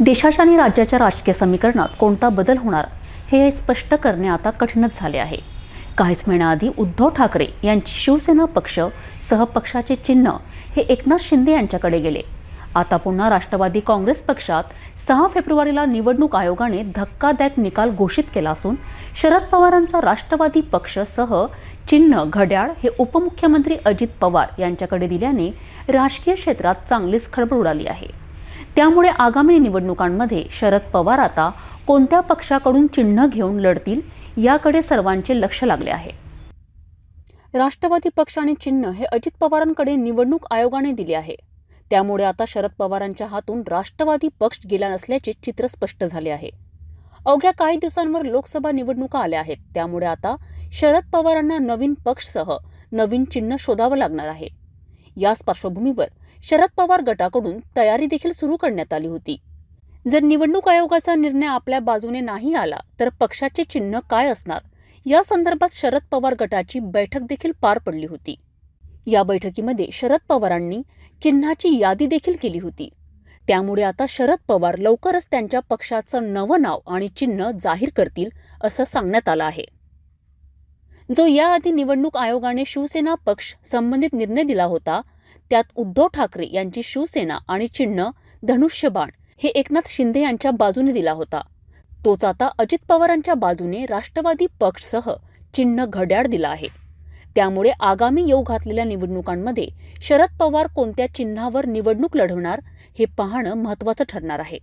देशाच्या आणि राज्याच्या राजकीय समीकरणात कोणता बदल होणार हे स्पष्ट करणे आता कठीणच झाले आहे। काहीच महिन्याआधी उद्धव ठाकरे यांची शिवसेना पक्ष सहपक्षाचे चिन्ह हे एकनाथ शिंदे यांच्याकडे गेले। आता पुन्हा राष्ट्रवादी काँग्रेस पक्षात 6 फेब्रुवारीला निवडणूक आयोगाने धक्कादायक निकाल घोषित केला असून शरद पवारांचा राष्ट्रवादी पक्ष सह चिन्ह घड्याळ हे उपमुख्यमंत्री अजित पवार यांच्याकडे दिल्याने राजकीय क्षेत्रात चांगलीच खळबळ उडाली आहे। त्यामुळे आगामी निवडणुकांमध्ये शरद पवार आता कोणत्या पक्षाकडून चिन्ह घेऊन लढतील याकडे सर्वांचे लक्ष लागले आहे। राष्ट्रवादी पक्ष आणि चिन्ह हे अजित पवारांकडे निवडणूक आयोगाने दिले आहे। त्यामुळे आता शरद पवारांच्या हातून राष्ट्रवादी पक्ष गेला नसल्याचे चित्र स्पष्ट झाले आहे। अवघ्या काही दिवसांवर लोकसभा निवडणुका आल्या आहेत, त्यामुळे आता शरद पवारांना नवीन पक्षसह नवीन चिन्ह शोधावं लागणार आहे। याच पार्श्वभूमीवर शरद पवार गटाकडून तयारी देखील सुरू करण्यात आली होती। जर निवडणूक आयोगाचा निर्णय आपल्या बाजूने नाही आला तर पक्षाचे चिन्ह काय असणार या संदर्भात शरद पवार गटाची बैठक देखील पार पडली होती। या बैठकीमध्ये शरद पवारांनी चिन्हाची यादी देखील केली होती। त्यामुळे आता शरद पवार लवकरच त्यांच्या पक्षाचं नवं नाव आणि चिन्ह जाहीर करतील असं सांगण्यात आलं आहे। जो याआधी निवडणूक आयोगाने शिवसेना पक्ष संबंधित निर्णय दिला होता त्यात उद्धव ठाकरे यांची शिवसेना आणि चिन्ह धनुष्यबाण हे एकनाथ शिंदे यांच्या बाजूने दिला होता, तोच आता अजित पवारांच्या बाजूने राष्ट्रवादी पक्षसह चिन्ह घड्याळ दिला आहे। त्यामुळे आगामी येऊ घातलेल्या निवडणुकांमध्ये शरद पवार कोणत्या चिन्हावर निवडणूक लढवणार हे पाहणं महत्त्वाचं ठरणार आहे।